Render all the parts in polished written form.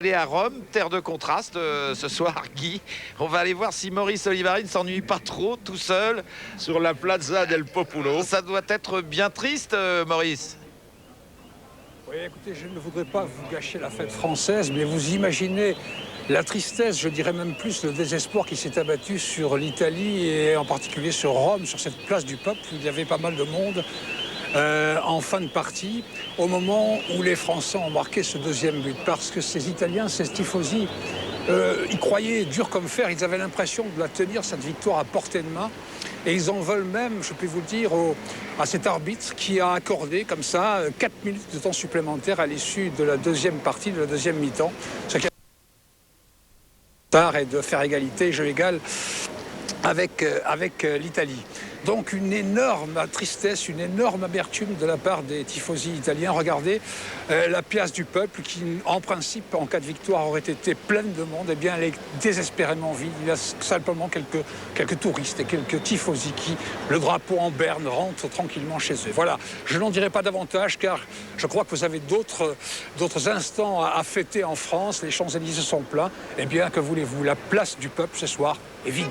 Aller à Rome, terre de contraste, ce soir, Guy. On va aller voir si Maurice Olivari ne s'ennuie pas trop tout seul sur la Plaza del Popolo. Ça doit être bien triste, Maurice. Oui, écoutez, je ne voudrais pas vous gâcher la fête française, mais vous imaginez la tristesse, je dirais même plus le désespoir qui s'est abattu sur l'Italie et en particulier sur Rome, sur cette place du peuple où il y avait pas mal de monde. En fin de partie, au moment où les Français ont marqué ce deuxième but. Parce que ces Italiens, ces tifosi, ils croyaient dur comme fer, ils avaient l'impression de la tenir, cette victoire à portée de main. Et ils en veulent même, je peux vous le dire, à cet arbitre qui a accordé comme ça 4 minutes de temps supplémentaire à l'issue de la deuxième partie, de la deuxième mi-temps. Ce qui est de faire égalité, jeu égal, avec l'Italie. Donc une énorme tristesse, une énorme amertume de la part des tifosi italiens. Regardez la place du peuple qui, en principe, en cas de victoire, aurait été pleine de monde. Eh bien, elle est désespérément vide. Il y a simplement quelques touristes et quelques tifosi qui, le drapeau en berne, rentrent tranquillement chez eux. Voilà, je n'en dirai pas davantage car je crois que vous avez d'autres instants à fêter en France. Les Champs-Élysées sont pleins. Eh bien, que voulez-vous? La place du peuple ce soir est vide.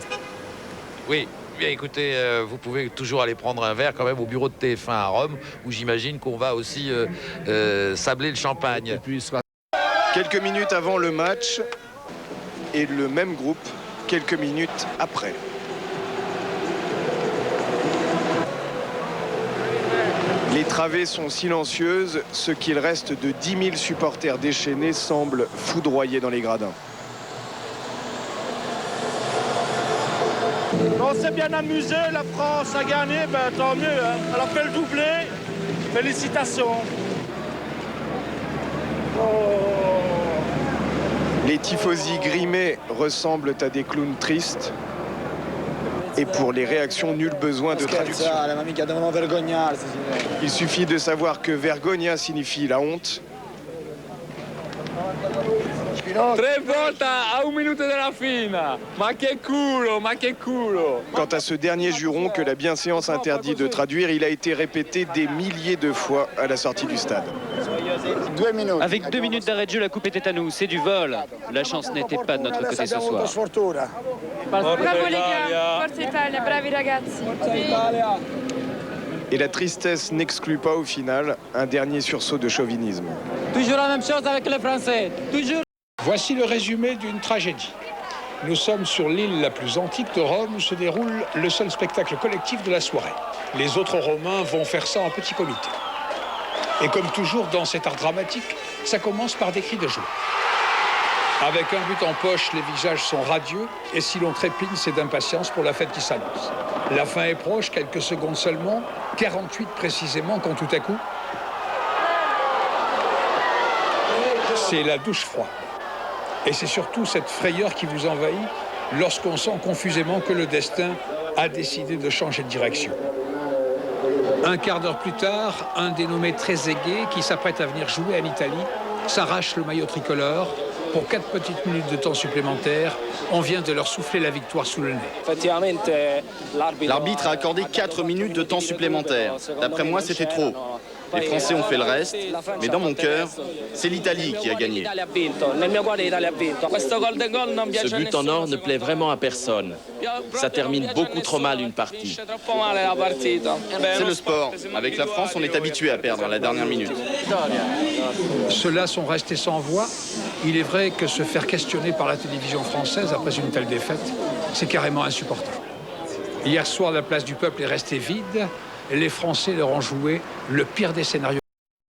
Oui. Bien, écoutez, vous pouvez toujours aller prendre un verre quand même au bureau de TF1 à Rome, où j'imagine qu'on va aussi sabler le champagne. Quelques minutes avant le match et le même groupe quelques minutes après. Les travées sont silencieuses. Ce qu'il reste de 10 000 supporters déchaînés semble foudroyer dans les gradins. On s'est bien amusé, la France a gagné, ben, tant mieux. Hein. Elle a fait le doublé. Félicitations. Oh. Les tifosi grimés ressemblent à des clowns tristes. Et pour les réactions, nul besoin de traduction. Il suffit de savoir que vergogna signifie la honte. 3 volte a 1 minute della fine. Ma che culo. Quant à ce dernier juron que la bienséance interdit de traduire, il a été répété des milliers de fois à la sortie du stade. Avec 2 minutes d'arrêt de jeu, la coupe était à nous. C'est du vol. La chance n'était pas de notre côté ce soir. Bravo les gars, Forza Italia, bravi ragazzi. Et la tristesse n'exclut pas au final un dernier sursaut de chauvinisme. Toujours la même chose avec les Français. Toujours. Voici le résumé d'une tragédie. Nous sommes sur l'île la plus antique de Rome où se déroule le seul spectacle collectif de la soirée. Les autres Romains vont faire ça en petit comité. Et comme toujours dans cet art dramatique, ça commence par des cris de joie. Avec un but en poche, les visages sont radieux et si l'on trépigne, c'est d'impatience pour la fête qui s'annonce. La fin est proche, quelques secondes seulement, 48 précisément, quand tout à coup, c'est la douche froide. Et c'est surtout cette frayeur qui vous envahit lorsqu'on sent confusément que le destin a décidé de changer de direction. Un quart d'heure plus tard, un dénommé Trezeguet, qui s'apprête à venir jouer en Italie, s'arrache le maillot tricolore. Pour 4 petites minutes de temps supplémentaire, on vient de leur souffler la victoire sous le nez. L'arbitre a accordé 4 minutes de temps supplémentaire. D'après moi, c'était trop. Les Français ont fait le reste, mais dans mon cœur, c'est l'Italie qui a gagné. Ce but en or ne plaît vraiment à personne. Ça termine beaucoup trop mal une partie. C'est le sport. Avec la France, on est habitué à perdre à la dernière minute. Ceux-là sont restés sans voix. Il est vrai que se faire questionner par la télévision française après une telle défaite, c'est carrément insupportable. Hier soir, la place du peuple est restée vide. Les Français leur ont joué le pire des scénarios.